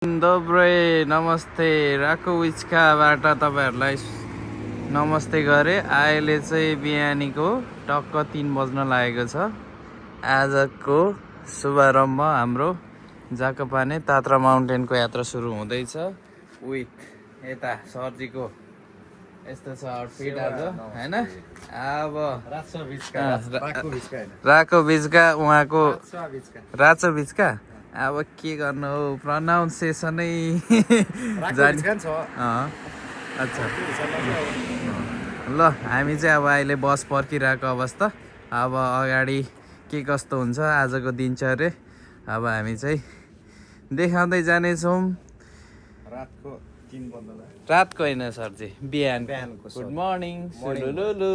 दोब्रे नमस्ते राको विचकाबाट तपाईहरुलाई नमस्ते गरे। अहिले चाहिँ बिहानीको टक्क 3 बज्न लागेको छ। आजको शुभारम्भ हाम्रो जाकपाने तात्रा माउन्टेनको यात्रा सुरु हुँदैछ। विथ यता सरजीको यस्तो छ आउटफिट आज हैन। अब राको बिचका उहाँको राचो बिचका अब के गर्नु हो प्रनाउन्सिएसनै अच्छा ल हामी चाहिँ अब अहिले बस पर्खिरहेको अवस्था। अब अगाडि के कस्तो हुन्छ आजको दिनचर्या अब हामी चाहिँ देखाउँदै जानेछौँ। रातको होइन सरजी बिहानको। Good morning सुलुलुलु।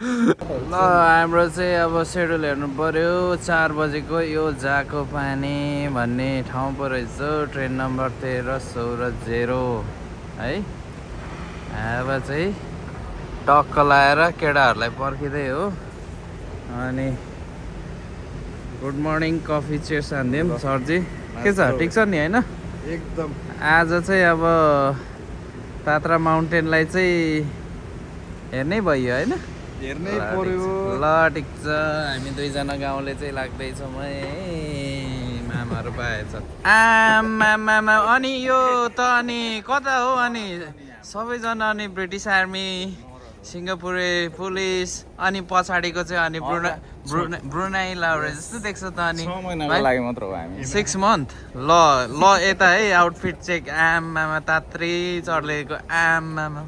ल हाम्रो चाहिँ अब सेड्युल हेर्नु पर्यो। 4 बजेको यो जाकपाने भन्ने ठाउँ पो रहेछ। ट्रेन नम्बर 13-16-0 है। अब चाहिँ टक्क लाएर केटाहरूलाई पर्खिँदै हो। अनि गुड मर्निङ कफी चेयर्स हान्दियौँ सरजी। के छ ठिक छ नि होइन एकदम। आज चाहिँ अब तात्रा माउन्टेनलाई चाहिँ हेर्नै भयो होइन। हेर्नै पर्यो। ल ठिक छ हामी दुईजना गाउँले चाहिँ लाग्दैछौँ है। मामाहरू पाएछ आमा। अनि यो त अनि कता हो अनि सबैजना अनि ब्रिटिस आर्मी सिङ्गापुरे पुलिस अनि पछाडिको चाहिँ अनि ब्रुनाई लाउरे जस्तो देख्छ त अनि 6 महिनाको लागि मात्र हो हामी। 6 मन्थ। ल यता है आउटफिट चेक आमामा तात्री चढलेको आमामा।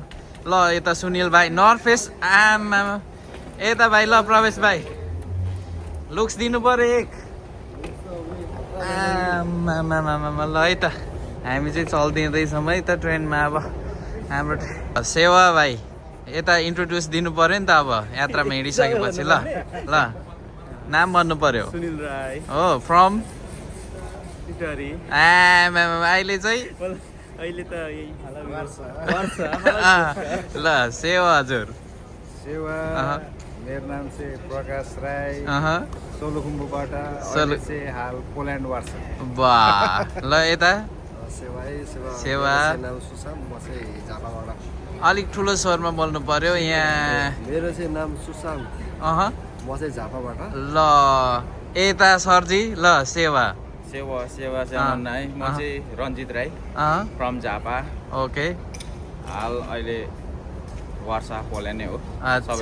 ल यता सुनिल भाइ नर्थ फेस आमामा। यता भाइ ल प्रवेश भाइ लुक्स दिनु पर्यो एक आमामा। ल है त हामी चाहिँ चल्दिँदैछौँ है त ट्रेनमा। अब हाम्रो सेवा भाइ यता इन्ट्रोड्युस दिनु पर्यो नि त। अब यात्रामा हिँडिसकेपछि ल नाम भन्नु पर्यो। सुनिल राई हो फ्रम टिटरी। अहिले चाहिँ अहिले त यही ल सेवा हजुर। सेवा मेरो नाम चाहिँ प्रकाश राई सोलुखुम्बुबाट चाहिँ हाल पोल्यान्ड वार्सा। वाह ल यता सेवा नाम सुशान्त म चाहिँ झापाबाट। अलिक ठुलो स्वरमा बोल्नु पर्यो यहाँ। मेरो चाहिँ नाम सुशान्त म चाहिँ झापाबाट। ल यता सरजी ल सेवा है। म चाहिँ रञ्जित राई फ्रम झापा। ओके हाल अहिले वर्षा पोल्यान्ड नै हो। अच्छा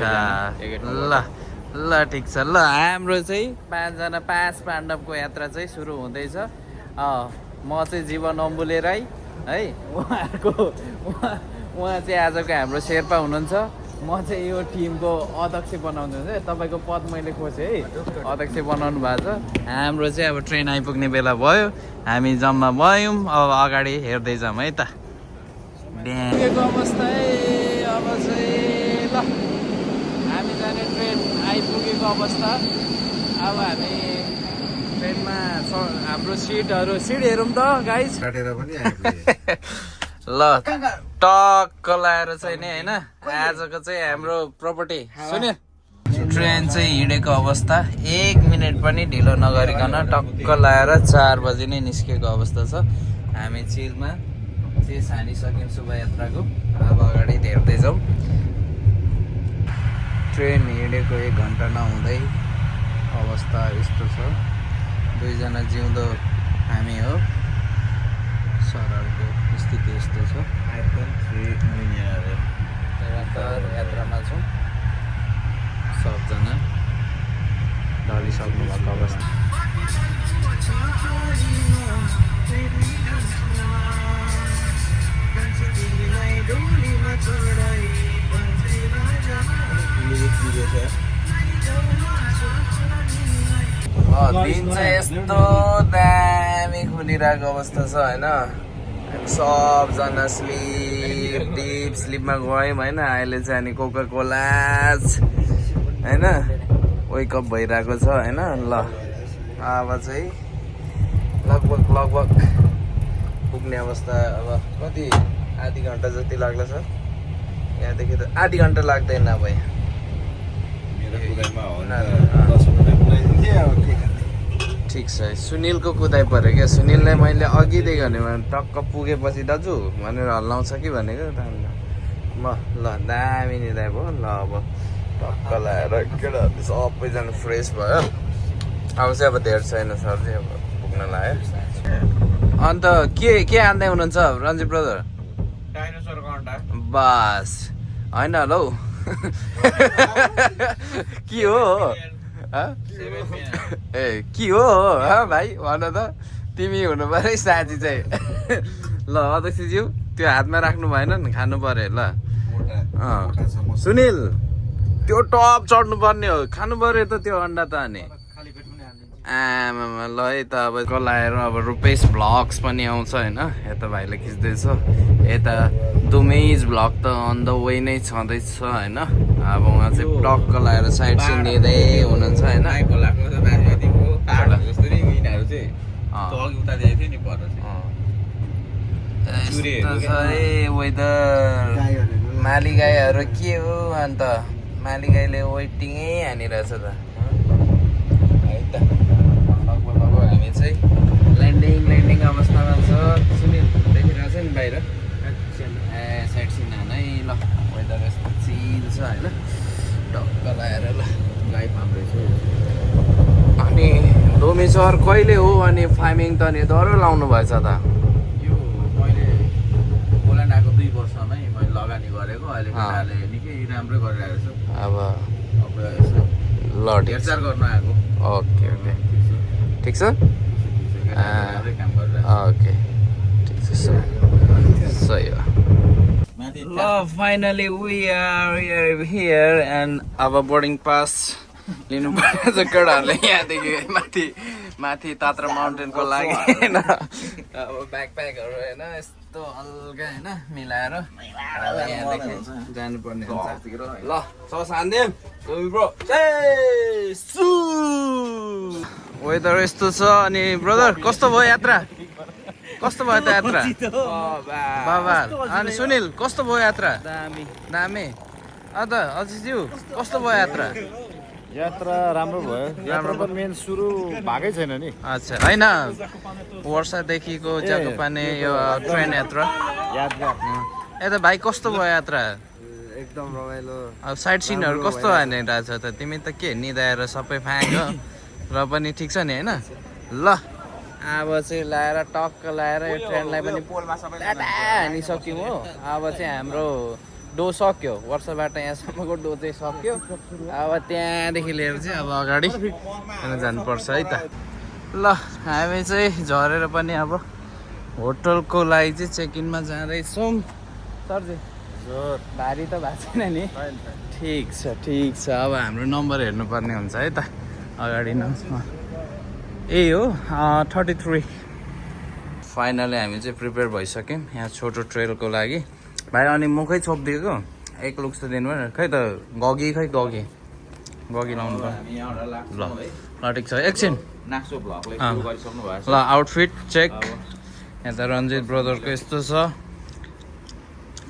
ल ठिक छ। ल हाम्रो चाहिँ 5 पाण्डवको यात्रा चाहिँ सुरु हुँदैछ। म चाहिँ जीवन अम्बुले राई है। उहाँ चाहिँ आजको हाम्रो शेर्पा हुनुहुन्छ। म चाहिँ यो टिमको अध्यक्ष बनाउनु हुन्छ। तपाईँको पद मैले खोजेँ है अध्यक्ष बनाउनु भएको छ। हाम्रो चाहिँ अब ट्रेन आइपुग्ने बेला भयो। हामी जम्मा भयौँ। अब अगाडि हेर्दै जाऊँ है त पुगेको अवस्था है। अब चाहिँ ल हामी जाने ट्रेन आइपुगेको अवस्था। अब हामी ट्रेनमा हाम्रो सिट हेरौँ त गाइस। ल टक्क लाएर चाहिँ नि होइन आजको चाहिँ हाम्रो प्रपर्टी सुन्यो। ट्रेन चाहिँ हिँडेको अवस्था 1 मिनट पनि ढिलो नगरिकन टक्क लाएर 4 बजी नै निस्केको अवस्था छ। हामी चिलमा चाहिँ हानिसक्यौँ शोभायात्राको। अब अगाडि हेर्दै जाउँ। ट्रेन हिँडेको 1 घन्टा नहुँदै अवस्था यस्तो छ। 2 जना जिउँदो हामी हो। सरहरूको स्थिति यस्तो छ। यात्रामा छौँ सबजना ढलिसक्नु भएको अवस्था। दिन चाहिँ यस्तो दामी खुलिरहेको अवस्था छ होइन। सबजना डिप स्लिपमा गयौँ होइन। अहिले चाहिँ अनि कोका कोला होइन वेकअप भइरहेको छ होइन। ल अब चाहिँ लगभग पुग्ने अवस्था। अब कति आधी घन्टा जति लाग्ला सर यहाँदेखि त आधी घन्टा लाग्दैन। अब ठिक छ है सुनिलको कुदाइ पऱ्यो क्या सुनिललाई मैले अघिदेखि भने टक्क पुगेपछि दाजु भनेर हल्लाउँछ कि भनेको म ल दामी नि दाइ भयो ल अब टक्क लगाएर केटा सबैजना फ्रेस भयो अब चाहिँ अब धेर छैन सर चाहिँ अब पुग्न लाग्यो अन्त के आन्दै हुनुहुन्छ रन्जित ब्रदर डाइनोसरको अन्डा बस होइन ल हौ के हो ए के हो भाइ भन त तिमी हुनु पऱ्यो है साथी चाहिँ ल अध्यक्षज्यू त्यो हातमा राख्नु भएन नि खानु पऱ्यो ल सुनिल त्यो टप चढ्नु पर्ने हो खानु पऱ्यो त त्यो अन्डा त अनि आमामा ल है त अब कलाएर अब रुपेश भ्लग्स पनि आउँछ होइन यता भाइले खिच्दैछ यता दुमेज भ्लग त अन द वे नै छँदैछ होइन अब उहाँ चाहिँ टक्क लगाएर साइड सिन लिँदै हुनुहुन्छ होइन वेदर माली गाईहरू के हो अन्त माली गाईले वेटिङै हानिरहेछ त है त हामी चाहिँ ल्यान्डिङ अवस्थामा छ सुनिल देखिरहेको छ नि बाहिर साइड सिन हानै ल वेदर यस्तो चिल छ होइन टक्क लगाएर ल गाई पाउँदैछु अनि डोमेसर कहिले हो अनि फार्मिङ त नि डह्रो लाउनु भएछ त यो मैले पोल्यान्ड आएको 2 वर्षमै मैले लगानी गरेको अहिले केटाले निकै राम्रै गरिरहेको छु अब यसो ल हेरचाह गर्न आएको ओके ओके ठिक छ राम्रै काम गरिरहेको ओके ठिक छ सही हो ल finally we are here and अब बोर्डिङ पास लिनु पर्छ केटाहरूले यहाँदेखि माथि तात्रा माउन्टेनको लागि होइन अब ब्याकप्याकहरू होइन यस्तो हल्का होइन मिलाएर अब यहाँदेखि जानुपर्ने हुन्छ ल सान्देम वेदर यस्तो छ अनि ब्रदर कस्तो भयो यात्रा कस्तो भयो त यात्रा बाबा अनि सुनिल कस्तो भयो यात्रा दामी अन्त अजिज्यू कस्तो भयो यात्रा यात्रा राम्रो भयो यात्रा त मेन सुरु भएकै छैन नि अच्छा होइन वर्षदेखिको जाकुपाने यो ट्रेन यात्रा यादगार यता भाइ कस्तो भयो यात्रा एकदम रमाइलो अब साइड सिनहरू कस्तो हानिरहेछ त तिमी त के निदाएर सबै फ्याँक्यो र पनि ठिक छ नि होइन ल अब चाहिँ लाएर टक्क लाएर यो ट्रेनलाई पनि पोलमा सबै हानिसक्यौँ हो अब चाहिँ हाम्रो डो सक्यो वर्षबाट यहाँसम्मको डो चाहिँ सक्यो अब त्यहाँदेखि लिएर चाहिँ अब अगाडि जानुपर्छ है त ल हामी चाहिँ झरेर पनि अब होटलको लागि चाहिँ चेक इनमा जाँदैछौँ सर चाहिँ भारी त भएको छैन नि ठिक छ अब हाम्रो नम्बर हेर्नुपर्ने हुन्छ है त अगाडि यही हो 33 फाइनली हामी चाहिँ प्रिपेयर भइसक्यौँ यहाँ छोटो ट्रेलको लागि भाइ अनि मुखै छोपिदिएको एक लुक्स त दिनु भएन खै त गगी लाउनु पर्यो ल ठिक छ एकछिन ल आउटफिट चेक यहाँ त रन्जित ब्रदरको यस्तो छ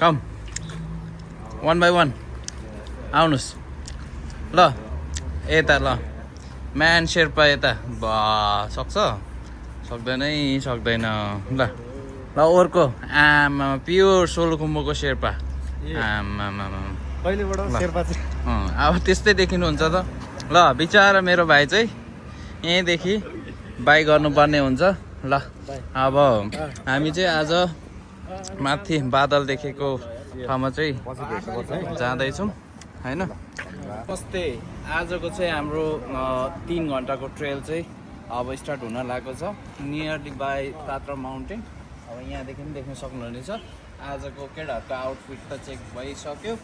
कम 1 by 1 आउनुहोस् ल यता ल म्यान शेर्पा यता सक्छ सक्दैन ल अर्को आमा प्योर सोलुखुम्बुको शेर्पा आमा अब त्यस्तै देखिनुहुन्छ त ल बिचारा मेरो भाइ चाहिँ यहीँदेखि बाई गर्नुपर्ने हुन्छ ल अब हामी चाहिँ आज माथि बादल देखेको ठाउँमा चाहिँ जाँदैछौँ होइन नमस्ते आजको चाहिँ हाम्रो 3 घन्टाको ट्रेल चाहिँ अब स्टार्ट हुन लागेको छ नियरली बाई तात्रा माउन्टेन अब यहाँदेखि पनि देख्न सक्नुहुनेछ आजको केटाहरूको आउटफिट त चेक भइसक्यो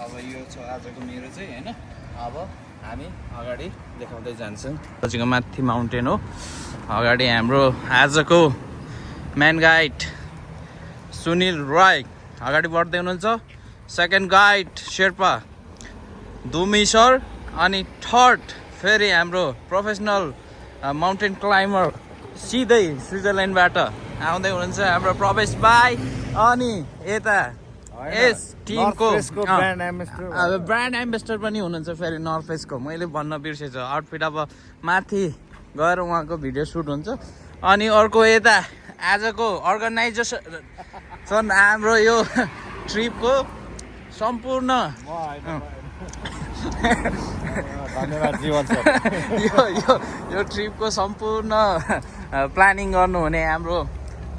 अब यो छ आजको मेरो चाहिँ होइन अब हामी अगाडि देखाउँदै जान्छौँ आजको माथि माउन्टेन हो अगाडि हाम्रो आजको म्यान गाइड सुनिल राय अगाडि बढ्दै हुनुहुन्छ सेकेन्ड गाइड शेर्पा दुमी सर अनि थर्ड फेरि हाम्रो प्रोफेसनल माउन्टेन क्लाइम्बर सिधै स्विजरल्यान्डबाट आउँदै हुनुहुन्छ हाम्रो प्रवेश भाइ अनि यता यस टिमको ब्रान्ड एम्बेसडर पनि हुनुहुन्छ फेरि नर्थ फेसको मैले भन्न बिर्सेछु आउटफिट अब माथि गएर उहाँको भिडियो सुट हुन्छ। अनि अर्को यता आजको अर्गनाइजेसन हाम्रो यो ट्रिपको सम्पूर्ण धन्यवाद जीवन सर। यो ट्रिपको सम्पूर्ण प्लानिङ गर्नुहुने हाम्रो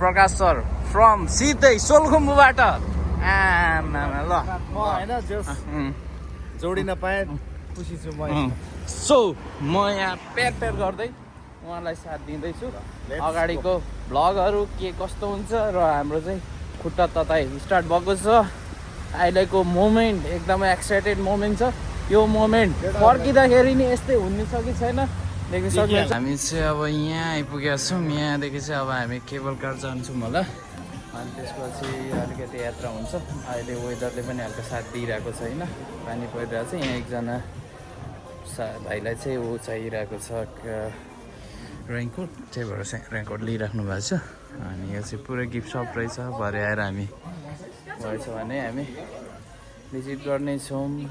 प्रकाश सर फ्रम सिधै सोलखुम्बुबाट। ल म होइन जोडिन पाएँ खुसी छु म। सो म यहाँ प्यार गर्दै उहाँलाई साथ दिँदैछु। अगाडिको भ्लगहरू के कस्तो हुन्छ र हाम्रो चाहिँ खुट्टा तताइ स्टार्ट भएको छ। अहिलेको मोमेन्ट एकदमै एक्साइटेड मोमेन्ट छ। यो मोमेन्ट फर्किँदाखेरि नि यस्तै हुनेछ कि छैन देख्न सक्नुहुन्छ। हामी चाहिँ अब यहाँ आइपुगेका छौँ। यहाँदेखि चाहिँ अब हामी केबल कार जान्छौँ होला। अनि त्यसपछि अलिकति यात्रा हुन्छ। अहिले वेदरले पनि हल्का साथ दिइरहेको छैन, पानी परिरहेको छ। यहाँ एकजना भाइलाई चाहिँ ऊ चाहिरहेको छ रेनकोट, त्यही भएर चाहिँ रेनकोट लिइराख्नु भएको छ। अनि यो चाहिँ पुरै गिफ्ट सप रहेछ। भरे आएर हामी भएछ भने हामी भिजिट गर्नेछौँ।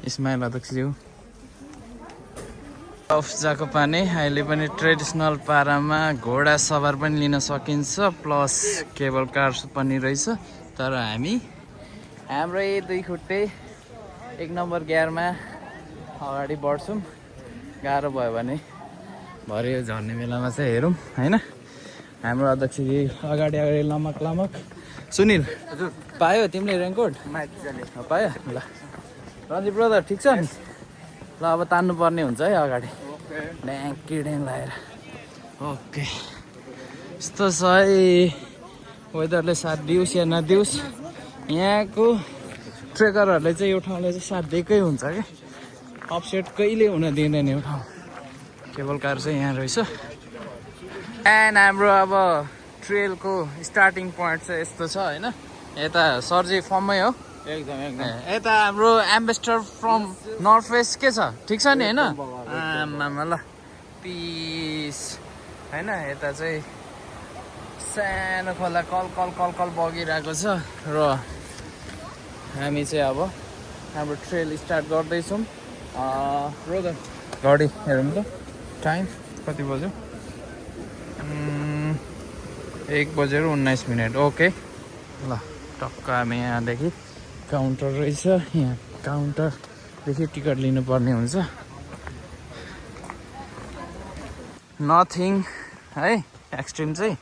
इस्माइल अध्यक्षज्यू अफजाको पानी अहिले पनि ट्रेडिसनल पारामा घोडा सवार पनि लिन सकिन्छ, प्लस केबल कार पनि रहेछ। तर हामी हाम्रै दुई खुट्टे 1 नम्बर गियरमा अगाडि बढ्छौँ। गाह्रो भयो भने भरे यो झर्ने बेलामा चाहिँ हेरौँ होइन। हाम्रो अध्यक्षजी अगाडि लमक। सुनिल पायो तिमीले रेनकोट? पायो ल। रञ्जित ब्रदर ठिक छ नि? ल अब तान्नु पर्ने हुन्छ है अगाडि ड्याङ लगाएर। ओके यस्तो छ है वेदरले साथ दियोस् या नदियोस्, यहाँको ट्रेकरहरूले चाहिँ यो ठाउँले चाहिँ साथ दिएकै हुन्छ क्या। अपसेट कहिले हुन दिँदैन यो ठाउँ। केबल कार चाहिँ यहाँ रहेछ। एन्ड हाम्रो अब ट्रेलको स्टार्टिङ पोइन्ट चाहिँ यस्तो छ होइन। यता सरजी फर्ममै हो एकदम। यता हाम्रो एम्बेसडर फ्रम नर्थ वेस्ट के छ ठिक छ नि होइन? आमामा ल पिस होइन। यता चाहिँ सानो खोला कल बगिरहेको छ र हामी चाहिँ अब हाम्रो ट्रेल स्टार्ट गर्दैछौँ। ब्रदर घडी हेरौँ त टाइम कति बज्यो? 1:19। ओके ल टक्क हामी यहाँदेखि काउन्टर रहेछ। यहाँ काउन्टरदेखि टिकट लिनुपर्ने हुन्छ। नथिङ है एक्सट्रिम चाहिँ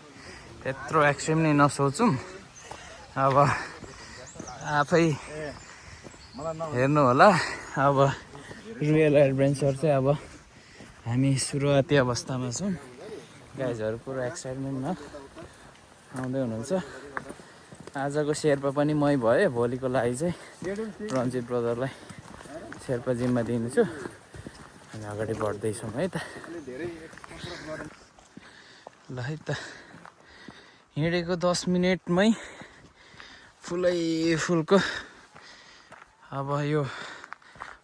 त्यत्रो एक्सट्रिम नै नसोचौँ। अब आफै हेर्नु होला। अब रियल एडभेन्चर चाहिँ अब हामी सुरुवाती अवस्थामा छौँ। गाइजहरू पुरा एक्साइटमेन्टमा आउँदै हुनुहुन्छ। आजको शेर्पा पनि मै भएँ। भोलिको लागि चाहिँ रञ्जित ब्रदरलाई शेर्पा जिम्मा दिनेछु। हामी अगाडि बढ्दैछौँ है त। ल है त हिँडेको 10 मिनटमै फुलको अब यो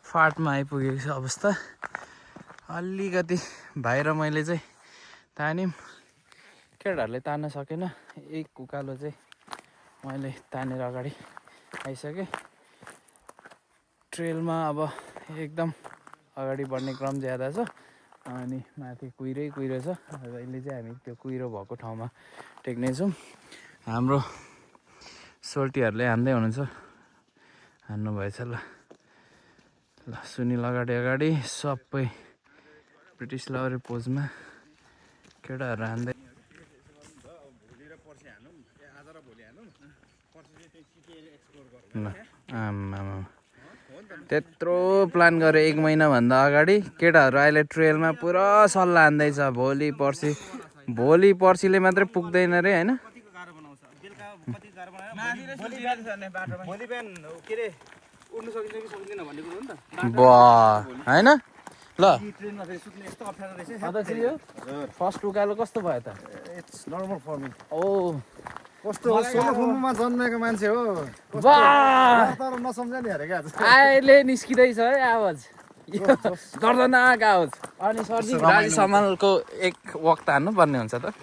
फाटमा आइपुगेको छ अवस्था। अलिकति भाइ र मैले चाहिँ तान्यौँ, केटाहरूले तान्न सकेन। एक उकालो चाहिँ मैले तानेर अगाडि आइसकेँ। ट्रेलमा अब एकदम अगाडि बढ्ने क्रम ज्यादा छ। अनि माथि कुहिरै छ। अहिले चाहिँ हामी त्यो कुहिरो भएको ठाउँमा टेक्नेछौँ। हाम्रो सोल्टीहरूले हान्दै हुनुहुन्छ। हान्नु भएछ ल। सुनिल अगाडि सबै ब्रिटिस लभर पोजमा केटाहरू हान्दै। ल आमामा त्यत्रो प्लान गरे 1 महिनाभन्दा अगाडि। केटाहरू अहिले ट्रेलमा पुरा सल्लाह हान्दैछ। भोलि पर्सिले मात्रै पुग्दैन रे होइन। होइन ल फर्स्ट उकालो कस्तो भयो त? It's normal for me. ओ कस्तो सोलुखुम्बुमा जन्मेको मान्छे हो तर नसम्झ नि अरे क्या। अहिले निस्किँदैछ है आवाज, दर्दनाक आवाज। अनि सरजी राजेश हमालको एक वक तान्नु पर्ने हुन्छ त।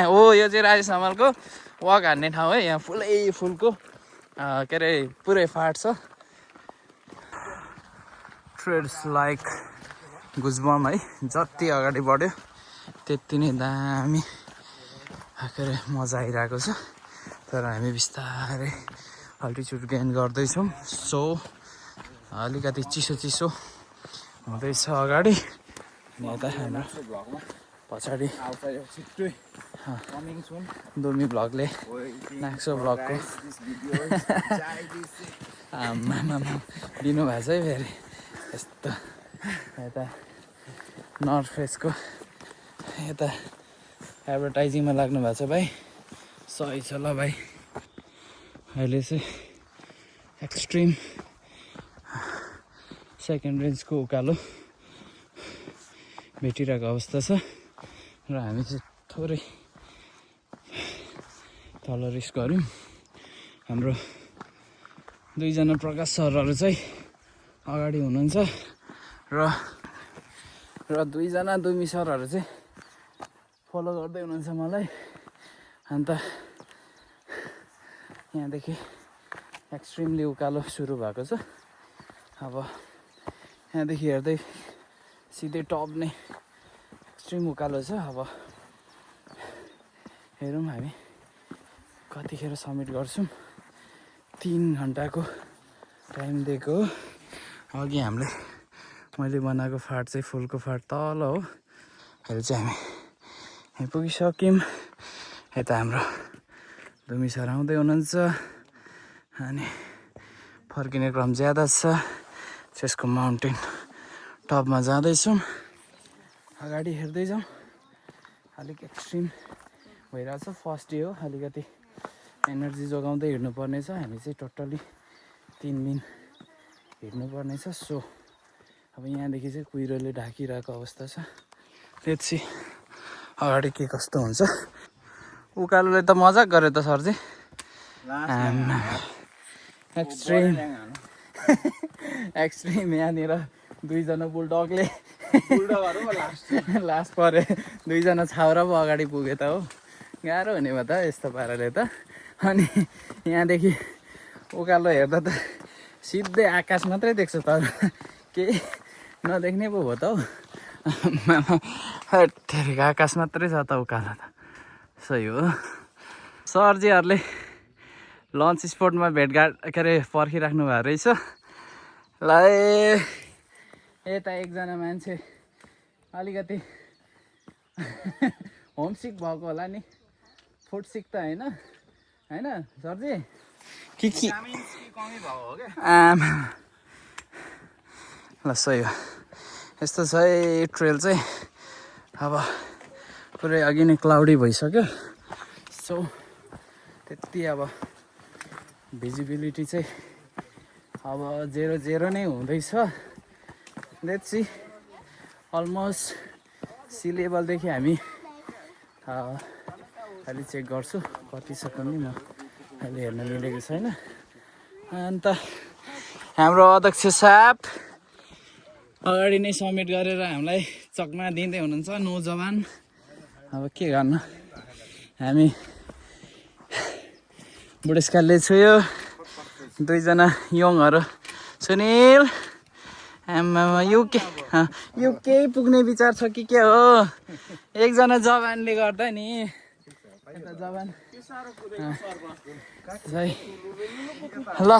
हो यो चाहिँ राजेश हमालको वक हान्ने ठाउँ है। यहाँ फुलको के अरे पुरै फाट छ। ट्रेड्स लाइक गुजबम है। जति अगाडि बढ्यो त्यति नै दामी के अरे मजा आइरहेको छ। तर हामी बिस्तारै अल्टिट्युड गेन गर्दैछौँ। सो अलिकति चिसो चिसो हुँदैछ अगाडि। अनि यता हाम्रो पछाडि दुमी भ्लगले नाक्सो भ्लगको आमामा दिनुभएको छ है फेरि यस्तो। यता नर्थ फेसको यता एडभर्टाइजिङमा लाग्नु भएको छ भाइ। सही छ ल भाइ। अहिले चाहिँ एक्सट्रिम सेकेन्ड रेन्जको उकालो भेटिरहेको अवस्था छ र हामी चाहिँ थोरै तल रिस्क गऱ्यौँ। हाम्रो दुईजना प्रकाश सरहरू चाहिँ अगाडि हुनुहुन्छ र दुईजना दुमी सरहरू चाहिँ फलो गर्दै हुनुहुन्छ मलाई। अन्त यहाँदेखि एक्सट्रिमली उकालो सुरु भएको छ। अब यहाँदेखि हेर्दै सिधै टप नै एक्सट्रिम उकालो छ। अब हेरौँ हामी कतिखेर सब्मिट गर्छौँ। 3 घन्टाको टाइम दिएको हो। अघि मैले बनाएको फाट चाहिँ फुलको फाट तल हो। अहिले चाहिँ हामी पुगिसक्यौँ। यता हाम्रो दुमी सर आउँदै हुनुहुन्छ। अनि फर्किने क्रम ज्यादा छ। त्यसको माउन्टेन टपमा जाँदैछौँ। अगाडि हेर्दै जाउँ। अलिक एक्सट्रिम भइरहेछ। फर्स्ट डे हो। अलिकति एनर्जी जोगाउँदै हिँड्नुपर्ने छ। हामी चाहिँ टोटल्ली 3 दिन हिँड्नुपर्ने छ। सो अब यहाँदेखि चाहिँ कुहिरोले ढाकिरहेको अवस्था छ। त्यसपछि अगाडि के कस्तो हुन्छ। उकालोले त मजाक गऱ्यो त सरजी। एक्सट्रिम यहाँनिर दुईजना बुलडगले लास्ट परे। दुईजना छाउरा पो अगाडि पुग्यो त हो। गाह्रो हुने भयो त यस्तो पाराले त। अनि यहाँदेखि उकालो हेर्दा त सिधै आकाश मात्रै देख्छ त केही नदेख्ने पो भयो त हौ। हेरेको आकाश मात्रै छ त उकालो त। सही हो। सरजीहरूले लन्च स्पटमा भेटघाट के अरे पर्खिराख्नु भएको रहेछ। ल यता एकजना मान्छे अलिकति होमसिक भएको होला नि। फुड सिक त होइन सरजी के कमी भएको हो क्या। ल सही हो। यस्तो छ है ट्रेल चाहिँ। अब पुरै अघि नै क्लाउडी भइसक्यो। सो त्यति अब भिजिबिलिटी चाहिँ अब 0 नै हुँदैछ। Let's see. अलमोस्ट सी लेभलदेखि हामी अहिले चेक गर्छु कति छ पनि म अहिले हेर्न मिलेको छैन। अन्त हाम्रो अध्यक्ष साहब अगाडि नै सब्मिट गरेर हामीलाई चकमा दिँदै हुनुहुन्छ। नौजवान अब के गर्नु। हामी बुढेसकालले छुयो। दुईजना यङहरू सुनिल आमामा यो केही पुग्ने विचार छ कि के हो। एकजना जवानले गर्दा नि यता जवान ल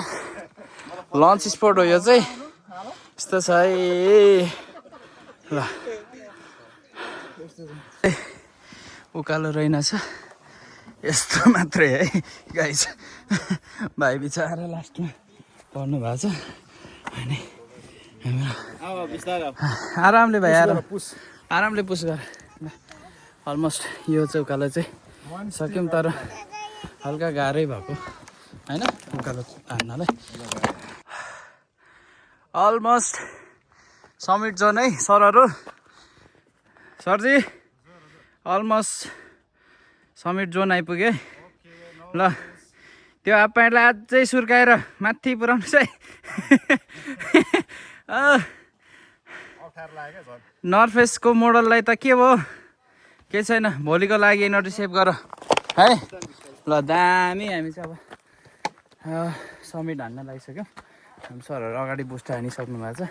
लन्च स्पट हो यो चाहिँ। यस्तो छ है। ल उकालो रहेनछ यस्तो मात्रै है गाइस। भाइ बिचारा लास्टमा पर्नु भएको छ। अनि आरामले भाइ आरामले पुस गर। अलमोस्ट यो चाहिँ उकालो चाहिँ सक्यौँ। तर हल्का गाह्रै भएको होइन उकालो हान्नलाई। अलमोस्ट समिट जोन है सरहरू। सरजी अलमोस्ट समिट जोन आइपुग्यो है। ल त्यो प्यान्टलाई अझै सुर्काएर माथि पुऱ्याउनुहोस् है। नर्थ फेसको मोडललाई त के भयो केही छैन। भोलिको लागि एनर्जी सेभ गर है। ल दामी हामी चाहिँ अब समिट हान्न लागिसक्यौँ। हामी सरहरू अगाडि बुस्ट हानिसक्नु भएको छ।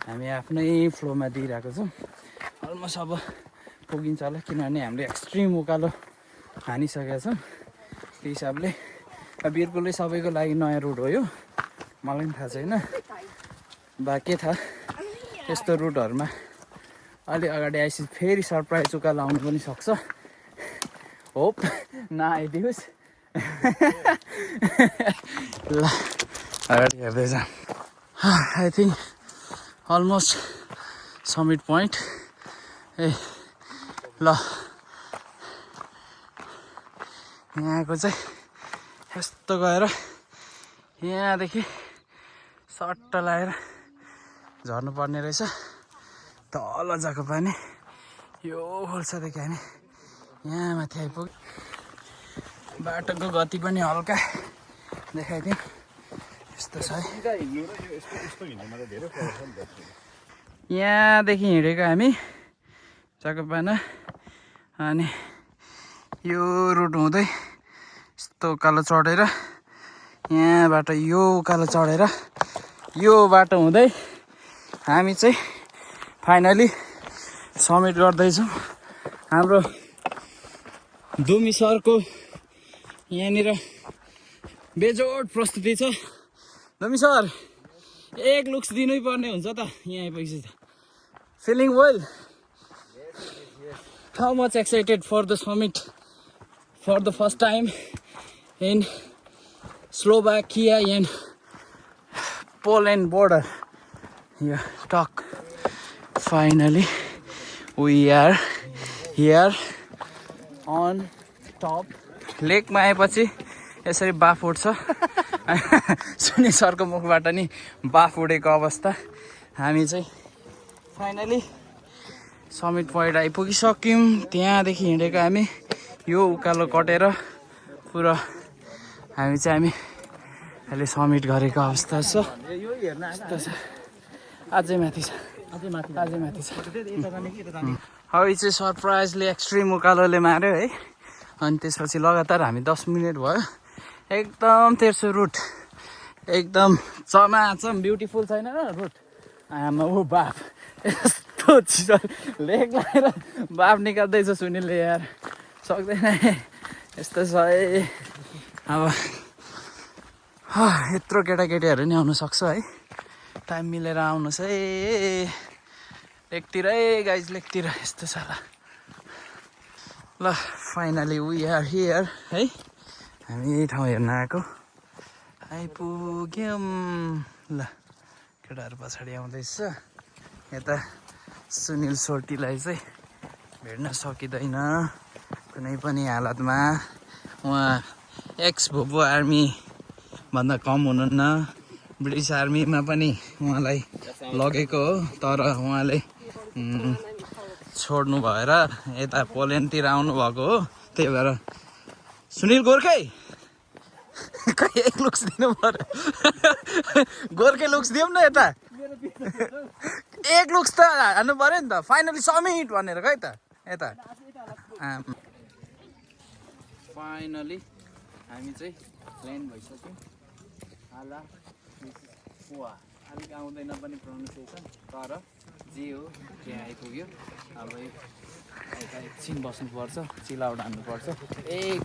हामी आफ्नै फ्लोमा दिइरहेको छौँ। अलमोस्ट अब पुगिन्छ होला किनभने हामीले एक्सट्रिम उकालो हानिसकेका छौँ। त्यही हिसाबले बिरपुलै सबैको लागि नयाँ रुट हो यो, मलाई पनि थाहा छैन बा के थाहा। यस्तो रुटहरूमा अलि अगाडि आएपछि फेरि सरप्राइज उकालो आउनु पनि सक्छ। होप नआइदियोस्। ल अगाडि हेर्दै जाऊँ। I think almost summit point. ए ल यहाँको चाहिँ यस्तो गएर यहाँदेखि सट्ट लगाएर झर्नुपर्ने रहेछ। तल जाएको पानी यो खोल्सादेखि हामी यहाँ माथि आइपुग्यो। बाटोको गति पनि हल्का देखाइदिउँ यस्तो छ है। यहाँदेखि हिँडेको हामी चाकपाना, अनि यो रुट हुँदै यस्तो उकालो चढेर यहाँबाट यो उकालो चढेर यो बाटो हुँदै हामी चाहिँ फाइनली समिट गर्दैछौँ। हाम्रो दुमी सरको यहाँनिर बेजोड प्रस्तुति छ। दुमी सर एक लुक्स दिनै पर्ने हुन्छ त यहाँ आइपुगेपछि त। Feeling well? How much excited for the summit for the first time in Slovakia and Poland border? Yeah, talk. Finally, we are here on top. लेकमा आएपछि यसरी बाफ उठ्छ। सुनिल सरको मुखबाट नि बाफ उडेको अवस्था। हामी चाहिँ फाइनली समिट पोइन्ट आइपुगिसक्यौँ। त्यहाँदेखि हिँडेको हामी यो उकालो कटेर पुरा हामी अहिले समिट गरेको अवस्था छ। यस्तो छ, अझै माथि छ, अझै माथि छ। अब चाहिँ सरप्राइजले एक्सट्रिम उकालोले मार्यो है। अनि त्यसपछि लगातार हामी 10 मिनट भयो एकदम तेर्सो रुट, एकदम चमाचम ब्युटिफुल छैन र रुट। आमा ऊ बाफ यस्तो चिसो लेक लगाएर बाफ निकाल्दैछ सुनिलले यार, सक्दैन यस्तो छ है। अब यत्रो केटाकेटीहरू नि आउनु सक्छ है, टाइम मिलेर आउनुहोस् है लेकतिर है गाइज, लेकतिर यस्तो छ ल। फाइनली वी आर हियर है। हामी यही ठाउँ हेर्न आएको आइपुग्यौँ। ल केटाहरू पछाडि आउँदैछ। यता सुनिल सोर्टीलाई चाहिँ भेट्न सकिँदैन कुनै पनि हालतमा। उहाँ एक्स भोपो आर्मी भन्दा कम हुनुहुन्न। ब्रिटिस आर्मीमा पनि उहाँलाई लगेको हो, तर उहाँले छोड्नु भएर यता पोल्यान्डतिर आउनुभएको हो। त्यही भएर सुनिल गोर्खे खै एक लुक्स दिनु पर्यो। गोर्खे लुक्स दिउँ न यता, एक लुक्स त हान्नु पर्यो नि त। फाइनली समिट भनेर खै त यता। फाइनली हामी चाहिँ ल्यान्ड भइसक्यौँ। हाला अलिक आउँदैन पनि प्रोनाउन्सिएसन, तर जे हो त्यहाँ आइपुग्यो। अब यता एकछिन बस्नुपर्छ, चिल आउट हान्नुपर्छ।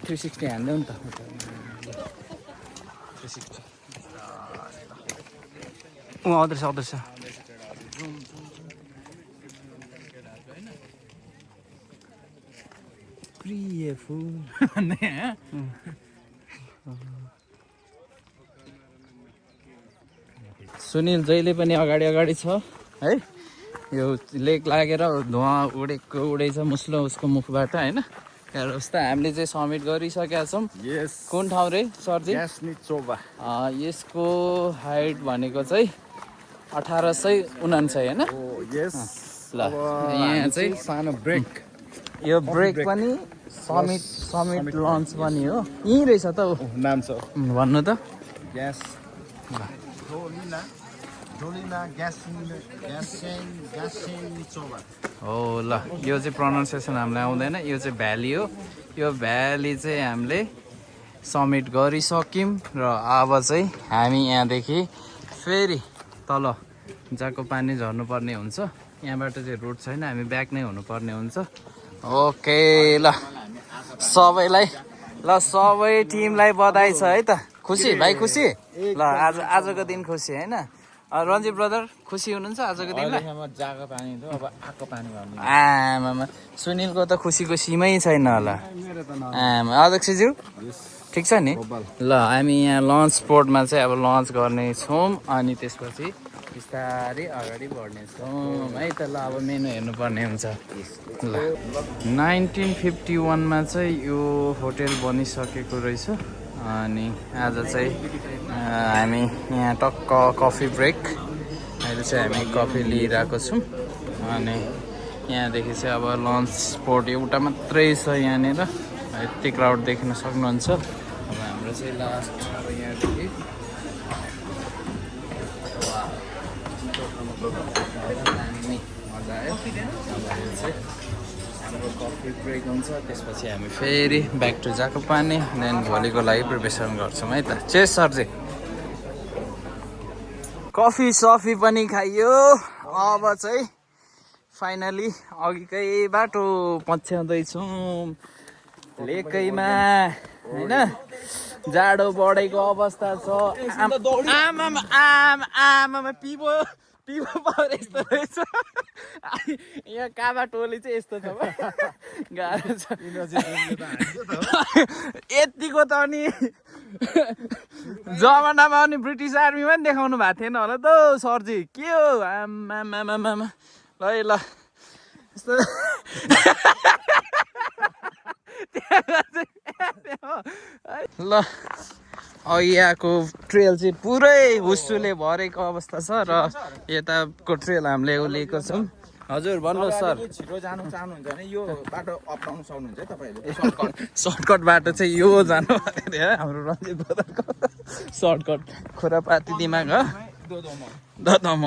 360 हान्दै नि त 360। आउँदैछ प्रिय फुल। सुनिल जहिले पनि अगाडि छ है। यो लेक लागेर धुवा उडेछ मुस्लो उसको मुखबाट होइन। हेर उस्तो हामीले चाहिँ समिट गरिसकेका छौँ। कुन ठाउँ रे सरजी? यसको हाइट भनेको चाहिँ 1849 होइन। ल यहाँ चाहिँ सानो ब्रेक, यो ब्रेक पनि समिट लन्च पनि हो। यहीँ रहेछ त ऊ नाम छ भन्नु त। ग्यास डोलिना हो ल, यो चाहिँ प्रोनाउन्सिएसन हामीलाई आउँदैन। यो चाहिँ भ्याली हो। यो भ्याली चाहिँ हामीले समिट गरिसक्यौँ र अब चाहिँ हामी यहाँदेखि फेरि तल जाकोपानी झर्नुपर्ने हुन्छ। यहाँबाट चाहिँ रोड छैन, हामी ब्याक नै हुनुपर्ने हुन्छ। ओके ल सबैलाई, ल सबै टिमलाई बधाई छ है त। खुसी भाइ, खुसी ल आजको दिन खुसी होइन? रन्जित ब्रदर खुसी हुनुहुन्छ आजको दिनमा? आमामा सुनिलको त खुसीको सीमै छैन होला। अध्यक्षज्यू ठिक छ नि? ल हामी यहाँ लन्च स्पोटमा चाहिँ अब लन्च गर्नेछौँ अनि त्यसपछि बिस्तारै अगाडि बढ्नेछौँ है त। ल अब मेनु हेर्नुपर्ने हुन्छ। ल 1951मा चाहिँ यो होटेल बनिसकेको रहेछ अनि आज चाहिँ हामी यहाँ टक्क कफी ब्रेक, अहिले चाहिँ हामी कफी लिइरहेको छौँ अनि यहाँदेखि चाहिँ अब लन्च स्पोट एउटा मात्रै छ यहाँनिर, यति क्राउड देख्न सक्नुहुन्छ। अब हाम्रो चाहिँ लास्ट अब यहाँदेखि मजा आयो। हाम्रो कफी ब्रेक हुन्छ, त्यसपछि हामी फेरि ब्याक टु जाकोपानी, देन भोलिको लागि प्रिपेरेसन गर्छौँ है त। चेस सरजी, कफी सफी पनि खाइयो। अब चाहिँ फाइनली अघिकै बाटो पछ्याउँदैछौँ लेकैमा होइन? जाडो बढेको अवस्था छ। आमामा पिबो पावर यस्तो रहेछ। यहाँ काबा टोली चाहिँ यस्तो छ, गाह्रो छ। यतिको त अनि जमानामा अनि ब्रिटिस आर्मीमा पनि देखाउनु भएको थिएन होला त सरजी, के हो? आमामामा ल ल यस्तो ल यहाँको ट्रेल चाहिँ पुरै हुस्सुले भरेको अवस्था छ र यताको ट्रेल हामीले लिएको छौँ। हजुर भन्नुहोस् सर। छिटो जानु चाहनुहुन्छ भने यो बाटो अप्नाउन सक्नुहुन्छ है तपाईँहरूले। सर्टकट बाटो चाहिँ यो जानु अरे हाम्रो रन्जित ब्रदरको सर्टकट खुरापाती दिमाग हो ददम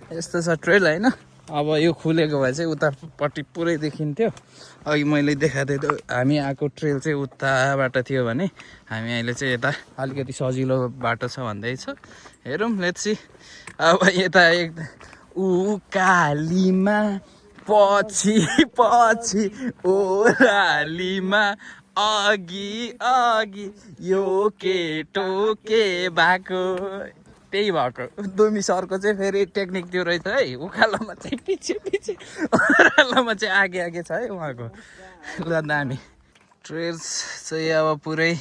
यस्तो छ ट्रेल होइन? अब यो खुलेको भए चाहिँ उतापट्टि पुरै देखिन्थ्यो। अघि मैले देखाएको थिएँ हामी आएको ट्रेल चाहिँ उताबाट थियो भने हामी अहिले चाहिँ यता अलिकति सजिलो बाटो छ भन्दैछ। हेरौँ लेट्स सी। अब यता एक उकालीमा पछि पछि ओह्रालीमा अघि अघि यो केटो के भएको, त्यही भएको। दुमी सरको चाहिँ फेरि टेक्निक त्यो रहेछ है, उकालोमा चाहिँ पछि पछि ओह्रालोमा चाहिँ आगे आगे छ है उहाँको। ल दामी ट्रेल्स चाहिँ अब पुरै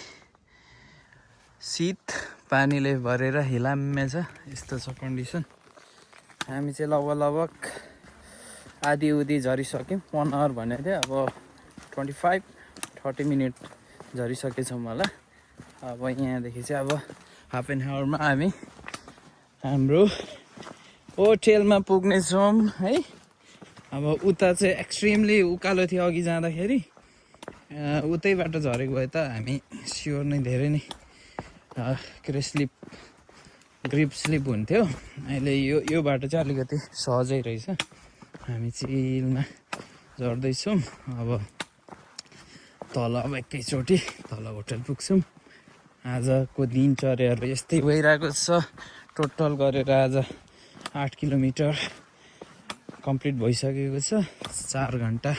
शीत पानीले भरेर हिलाम्मे छ, यस्तो छ कन्डिसन। हामी चाहिँ लगभग आधी उधी झरिसक्यौँ। 1 आवर भनेको थियो, अब 25-30 मिनट झरिसकेछौँ होला। अब यहाँदेखि चाहिँ अब हाफ एन आवरमा हामी हाम्रो होटेलमा पुग्नेछौँ है। अब उता चाहिँ एक्सट्रिमली उकालो थियो अघि जाँदाखेरि, उतैबाट झरेको भए त हामी स्योर नै धेरै नै के अरे ग्रिप स्लिप हुन्थ्यो। अहिले यो बाटो चाहिँ अलिकति सहजै रहेछ। हामी चिलमा झर्दैछौँ। अब तल अब एकैचोटि तल होटल पुग्छौँ। आजको दिनचर्याहरू यस्तै भइरहेको छ। टोटल गरेर आज 8 किलोमिटर कम्प्लिट भइसकेको छ। 4 घन्टा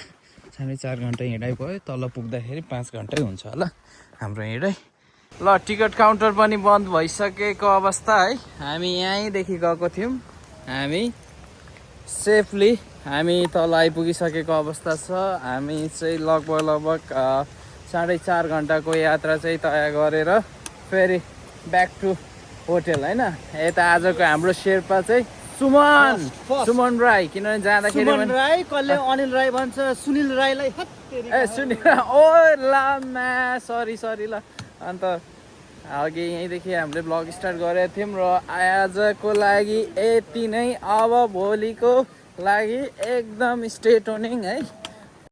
4.5 घन्टा हिँडाइ भयो। तल पुग्दाखेरि 5 घन्टै हुन्छ होला हाम्रो हिँडाइ। ल टिकट काउन्टर पनि बन्द भइसकेको अवस्था है। हामी यहीँदेखि गएको थियौँ। हामी सेफली हामी तल आइपुगिसकेको अवस्था छ। हामी चाहिँ लगभग 4.5 घन्टाको यात्रा चाहिँ तय गरेर फेरि ब्याक टु होटेल होइन। यता आजको हाम्रो शेर्पा चाहिँ सुमन राई, किनभने जाँदाखेरि राई कसले अनिल राई भन्छ, सुनिल राईलाई ए सुनिल ओ लामा सरी ल। अन्त अघि यहीँदेखि हामीले ब्लग स्टार्ट गरेको थियौँ र आजको लागि यति नै। अब भोलिको लागि एकदम स्टे ट्युनिङ है।